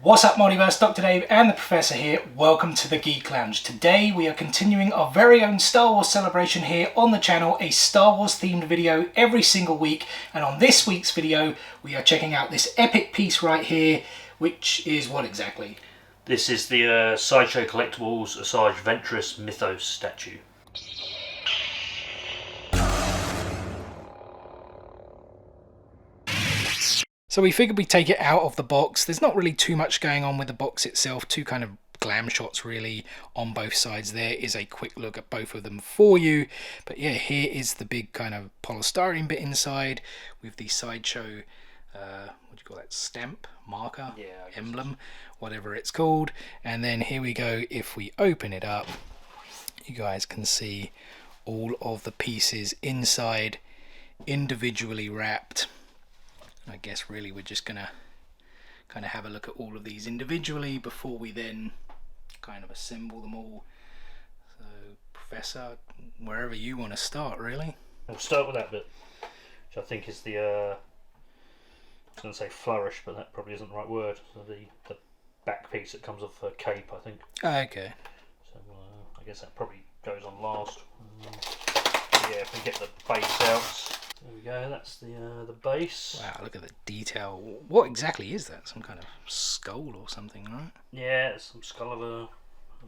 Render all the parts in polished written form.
What's up, Multiverse? Dr. Dave and the Professor here. Welcome to the Geek Lounge. Today we are continuing our very own Star Wars celebration here on the channel, a Star Wars themed video every single week. And on this week's video, we are checking out this epic piece right here, which is what exactly? This is the Sideshow Collectibles Asajj Ventress Mythos statue. So we figured we'd take it out of the box. There's not really too much going on with the box itself. Two kind of glam shots really on both sides. There is a quick look at both of them for you. But yeah, here is the big kind of polystyrene bit inside with the Sideshow, what do you call that, stamp, marker, emblem, whatever it's called. And then here we go. If we open it up, you guys can see all of the pieces inside, individually wrapped. I guess really we're just gonna kind of have a look at all of these individually before we then kind of assemble them all. So Professor, wherever you want to start really. We'll start with that bit, which I think is the I was going to say flourish, but that probably isn't the right word. So the back piece that comes off a cape, I think. Okay. So I guess that probably goes on last. Yeah, if we get the base out. There we go, that's the base. Wow, look at the detail. What exactly is that? Some kind of skull or something, right? Yeah, it's some skull of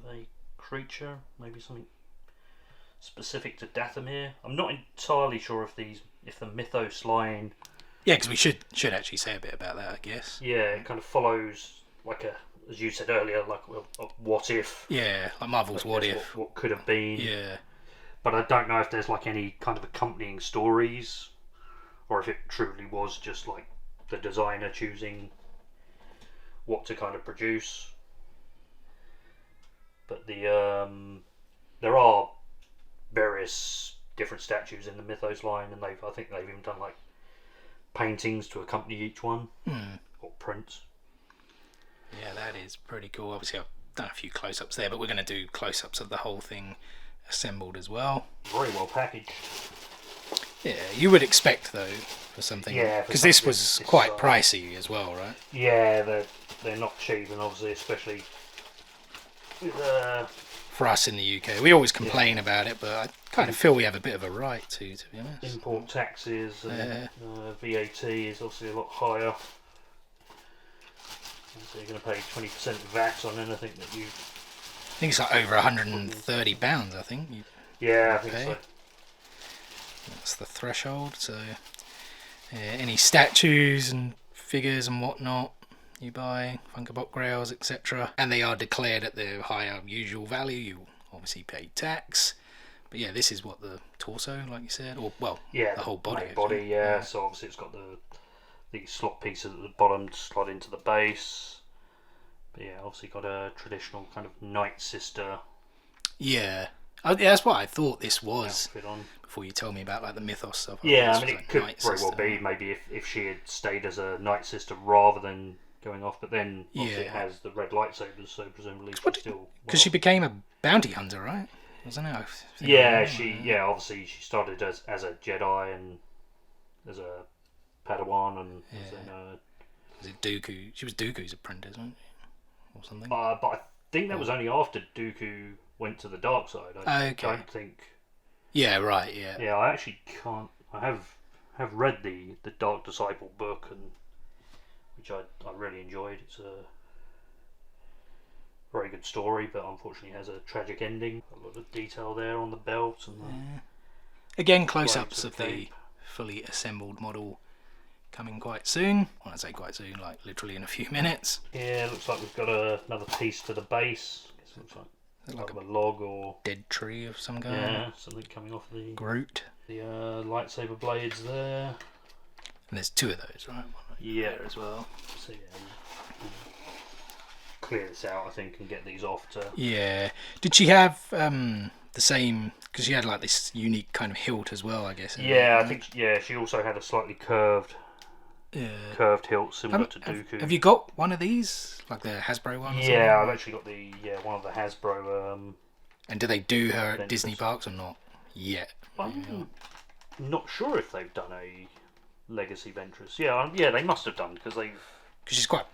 a creature, maybe something specific to Dathomir. I'm not entirely sure if the Mythos line. Yeah, because we should actually say a bit about that, I guess. Yeah, it kind of follows like as you said earlier, like a what if. Yeah, like Marvel's what if. What could have been. Yeah. But I don't know if there's like any kind of accompanying stories, or if it truly was just like the designer choosing what to kind of produce. But there are various different statues in the Mythos line, and I think they've even done like paintings to accompany each one, or prints. Yeah, that is pretty cool. Obviously, I've done a few close-ups there, but we're going to do close-ups of the whole thing assembled as well. Very well packaged. Yeah, you would expect though for something. Yeah, because this was quite pricey as well, right? Yeah, they're not cheap, and obviously, especially with for us in the UK, we always complain about it, but I kind of feel we have a bit of a right to be honest. Import taxes and VAT is obviously a lot higher. So you're going to pay 20% VAT on anything that you. I think it's like over £130, I think. Yeah, I think so. That's the threshold. So, any statues and figures and whatnot you buy, Funko Pop Grails, etc., and they are declared at the higher usual value, you obviously pay tax. But yeah, this is what the torso, like you said, or well, the whole body. Yeah. So obviously it's got the slot pieces at the bottom to slot into the base. But yeah, obviously got a traditional kind of Night Sister. Yeah. That's what I thought this was on. Before you told me about like the Mythos stuff. Yeah, I mean it could very well be maybe if she had stayed as a Night Sister rather than going off, but then obviously it has the red lightsabers, so presumably she's still. Because she became a bounty hunter, right? Wasn't it? Obviously she started as a Jedi and as a Padawan and then, was it Dooku? She was Dooku's apprentice, wasn't she? Or something. But I think that was only after Dooku went to the dark side. I don't think. Yeah, right. Yeah. Yeah, I actually can't. I have read the Dark Disciple book, and which I really enjoyed. It's a very good story, but unfortunately has a tragic ending. A lot of detail there on the belt and again close-ups of the fully assembled model coming quite soon. When I say quite soon, like literally in a few minutes. Yeah, looks like we've got another piece to the base. I guess it looks like a log or dead tree of some kind. Yeah, something coming off the Groot. The lightsaber blades there. And there's two of those, right? There as well. So clear this out, I think, and get these off to. Yeah. Did she have the same? Because she had like this unique kind of hilt as well, I guess. Yeah, I think. Yeah, she also had a slightly curved hilt similar to Dooku. Have you got one of these, like the Hasbro one? Yeah, I've actually got one of the Hasbro. And do they do her at Disney parks or not yet? I'm not sure if they've done a Legacy Ventress. Yeah, they must have done because she's quite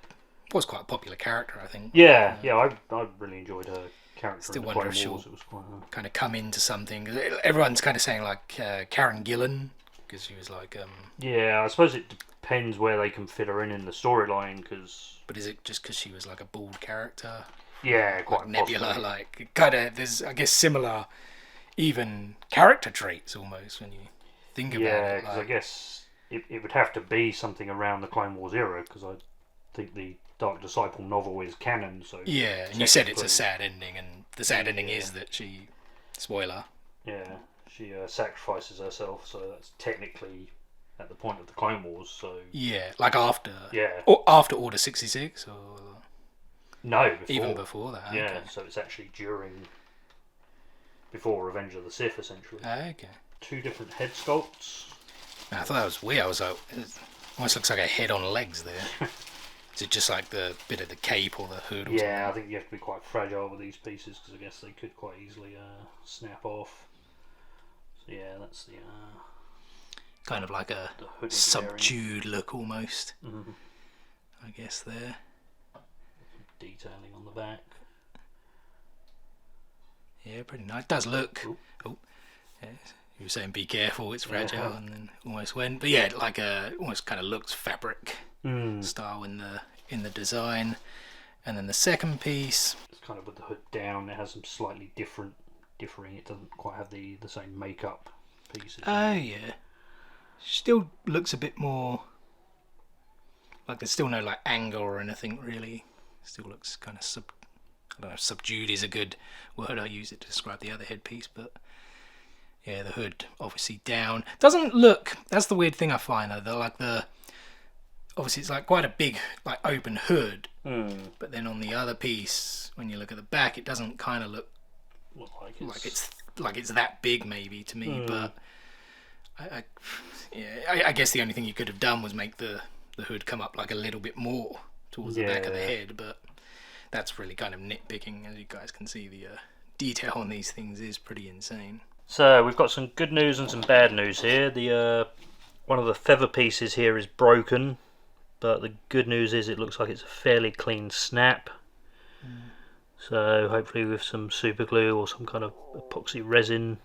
was quite a popular character, I think. Yeah, I really enjoyed her character Still in the wonder Clone if Wars. she'll It was quite. kind of come into something. Everyone's kind of saying like Karen Gillan, because she was like. Yeah, I suppose it depends where they can fit her in the storyline. Because. But is it just because she was like a bald character? Yeah, quite like Nebula, possibly. like kind of. There's I guess similar, even character traits almost when you think about Yeah, it. because Like, I guess it would have to be something around the Clone Wars era. Because I think the Dark Disciple novel is canon. So yeah, and you said it's a technically- sad ending, and the sad ending is that she, spoiler. Yeah, she sacrifices herself. So that's technically at the point of the Clone Wars. So Yeah, like after. yeah, Or after Order 66, or no, before. even before that. Yeah, Okay. so it's actually before Revenge of the Sith, essentially. Okay. 2 different head sculpts. I thought that was weird. I was like, it almost looks like a head on legs there. Is it just like the bit of the cape or the hood? Or Yeah, I something? think you have to be quite fragile with these pieces because I guess they could quite easily snap off. So yeah, that's the Kind of like a the hood. subdued look almost. Mm-hmm. I guess there. Detailing on the back. Yeah, pretty nice. It does look. Ooh. Oh, yeah, you were saying be careful, it's fragile, Yeah. and then almost went. But yeah, like almost kind of looks fabric style in the design. And then the second piece. It's kind of with the hood down. It has some slightly differing. It doesn't quite have the same makeup pieces. Oh yeah, still looks a bit more. Like there's still no like anger or anything really. Still looks kind of I don't know if subdued is a good word. I use it to describe the other headpiece, but yeah, the hood obviously down. Doesn't look. That's the weird thing I find though. Obviously it's like quite a big like open hood, but then on the other piece, when you look at the back, it doesn't kind of look like it's that big maybe to me. But I guess the only thing you could have done was make the hood come up like a little bit more towards the back of the head, but that's really kind of nitpicking. As you guys can see, the detail on these things is pretty insane. So we've got some good news and some bad news here. The one of the feather pieces here is broken, but the good news is it looks like it's a fairly clean snap. So hopefully with some super glue or some kind of epoxy resin,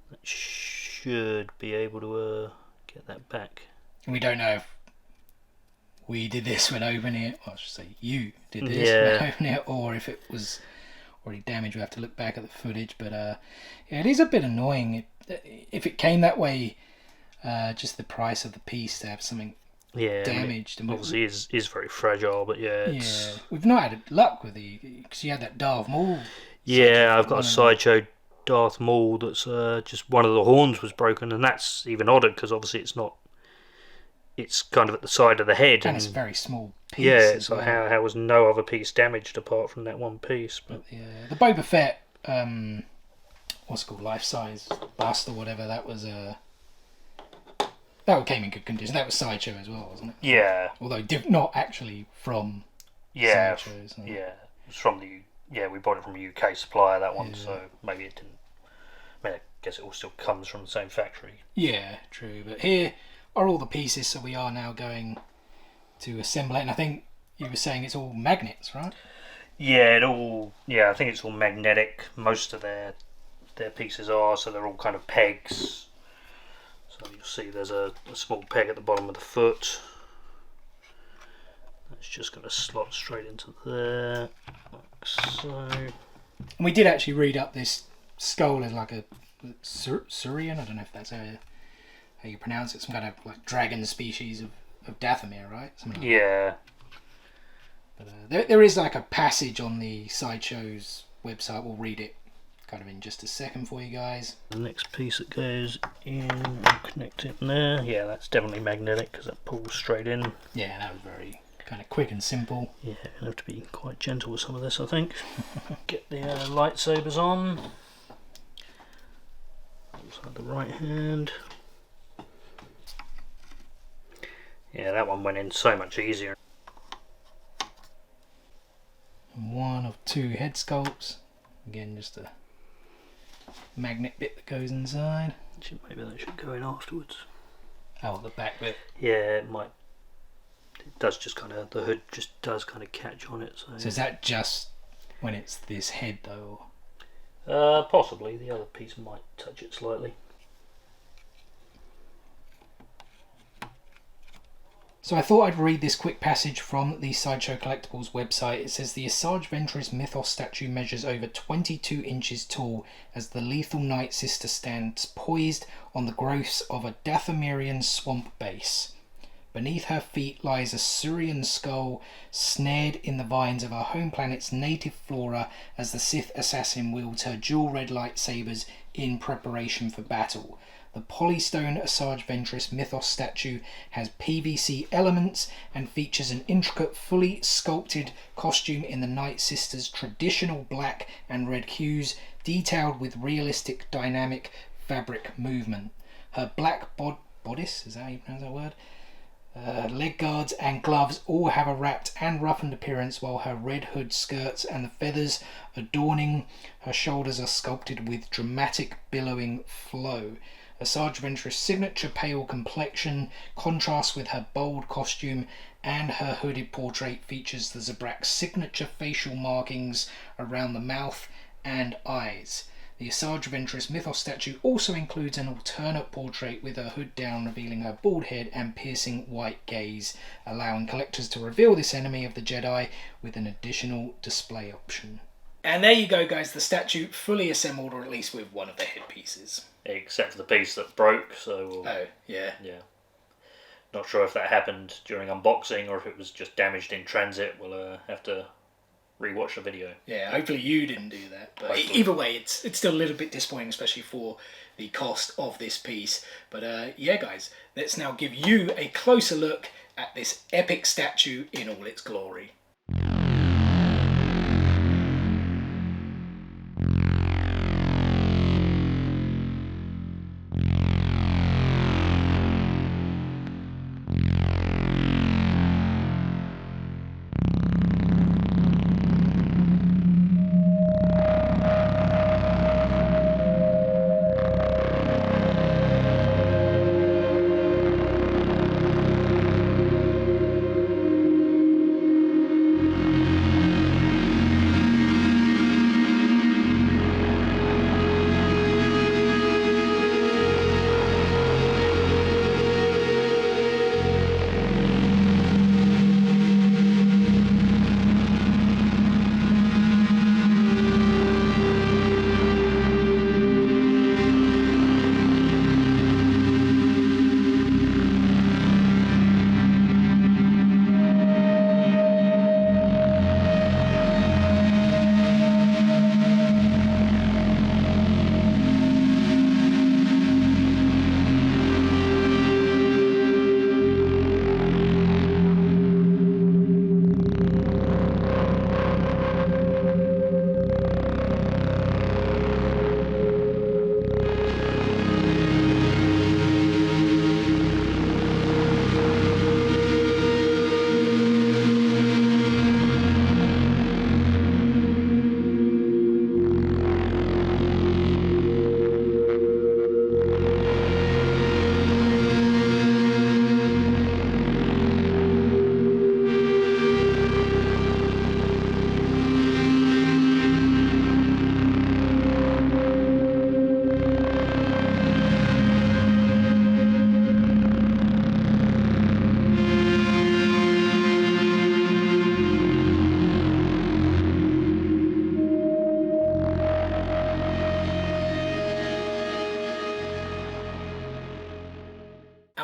that should be able to get that back. We don't know if we did this when opening it, or I should say you did this when opening it, or if it was already damaged. We have to look back at the footage, but yeah, it is a bit annoying. If it came that way, just the price of the piece to have something damaged. I mean, obviously is very fragile, but it's... we've not had luck with because you had that Darth Maul. Yeah, I've got a Sideshow Darth Maul that's just one of the horns was broken, and that's even odder because obviously it's not. It's kind of at the side of the head, and it's a very small piece. Yeah, so how was no other piece damaged apart from that one piece? But yeah, the Boba Fett, what's it called, life size bust or whatever. That was that came in good condition. That was Sideshow as well, wasn't it? Yeah. Although not actually from Sideshow. So. Yeah, it was from we bought it from a UK supplier, that one, so maybe it didn't. I mean, I guess it all still comes from the same factory. Yeah, true. But here are all the pieces, so we are now going to assemble it. And I think you were saying it's all magnets, right? Yeah, I think it's all magnetic. Most of their pieces are, so they're all kind of pegs. So you'll see there's a small peg at the bottom of the foot. That's just going to slot straight into there, like so. And we did actually read up this skull as like a Surian. I don't know if that's how you pronounce it. Some kind of like dragon species of Dathomir, right? Something like that. But there is like a passage on the Sideshow's website. We'll read it kind of in just a second for you guys. The next piece that goes in, and connect it in there. Yeah, that's definitely magnetic because that pulls straight in. Yeah, that was very kind of quick and simple. Yeah, you have to be quite gentle with some of this, I think. Get the lightsabers on. Outside the right hand. Yeah, that one went in so much easier. One of 2 head sculpts. Again, just a magnet bit that goes inside. Maybe that should go in afterwards. Oh, the back bit. Yeah, it it does just kind of, the hood just does kind of catch on it. So is that just when it's this head though? Possibly. The other piece might touch it slightly. So I thought I'd read this quick passage from the Sideshow Collectibles website. It says the Asajj Ventress Mythos statue measures over 22 inches tall as the lethal Night Sister stands poised on the growths of a Dathomirian swamp base. Beneath her feet lies a Surian skull snared in the vines of our home planet's native flora as the Sith assassin wields her dual red lightsabers in preparation for battle. The polystone Asajj Ventress Mythos statue has PVC elements and features an intricate, fully sculpted costume in the Night Sister's traditional black and red hues, detailed with realistic dynamic fabric movement. Her black bodice, is that how you pronounce that word? Leg guards and gloves all have a wrapped and roughened appearance, while her red hood skirts and the feathers adorning her shoulders are sculpted with dramatic billowing flow. Asajj Ventress' signature pale complexion contrasts with her bold costume, and her hooded portrait features the Zabrak's signature facial markings around the mouth and eyes. The Asajj Ventress Mythos statue also includes an alternate portrait with her hood down, revealing her bald head and piercing white gaze, allowing collectors to reveal this enemy of the Jedi with an additional display option. And there you go, guys, the statue fully assembled, or at least with one of the headpieces. Except for the piece that broke, so... Oh, yeah. Yeah. Not sure if that happened during unboxing or if it was just damaged in transit. We'll have to rewatch the video. Yeah, hopefully you didn't do that. But Hopefully. either way, it's still a little bit disappointing, especially for the cost of this piece. But yeah, guys, let's now give you a closer look at this epic statue in all its glory.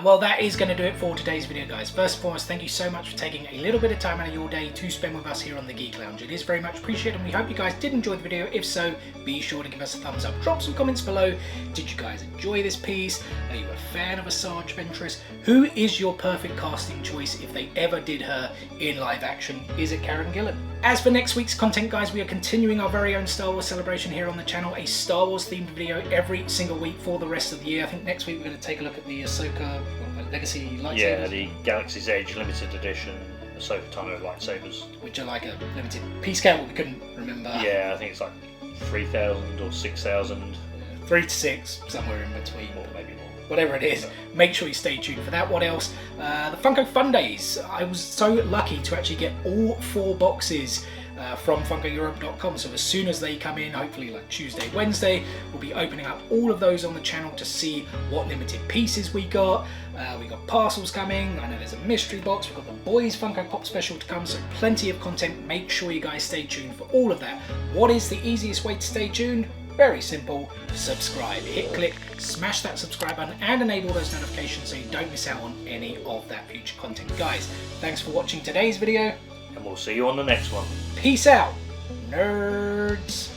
Well, that is going to do it for today's video, guys. First and foremost, thank you so much for taking a little bit of time out of your day to spend with us here on the Geek Lounge. It is very much appreciated, and we hope you guys did enjoy the video. If so, be sure to give us a thumbs up. Drop some comments below. Did you guys enjoy this piece? Are you a fan of Asajj Ventress? Who is your perfect casting choice if they ever did her in live action? Is it Karen Gillan? As for next week's content, guys, we are continuing our very own Star Wars celebration here on the channel. A Star Wars themed video every single week for the rest of the year. I think next week we're going to take a look at the Ahsoka Legacy lightsabers. Yeah, the Galaxy's Edge limited edition Ahsoka Tano lightsabers. Which are like a limited piece count, but we couldn't remember. Yeah, I think it's like 3,000 or 6,000. 3 to 6, somewhere in between. Or maybe more. whatever it is, make sure you stay tuned for that. What else? The Funko Fun Days. I was so lucky to actually get all 4 boxes from FunkoEurope.com. So as soon as they come in, hopefully like Tuesday, Wednesday, we'll be opening up all of those on the channel to see what limited pieces we got. We got parcels coming. I know there's a mystery box. We've got the Boys Funko Pop special to come. So plenty of content. Make sure you guys stay tuned for all of that. What is the easiest way to stay tuned? Very simple, subscribe. Hit click, smash that subscribe button and enable those notifications so you don't miss out on any of that future content. Guys, thanks for watching today's video. And we'll see you on the next one. Peace out, nerds.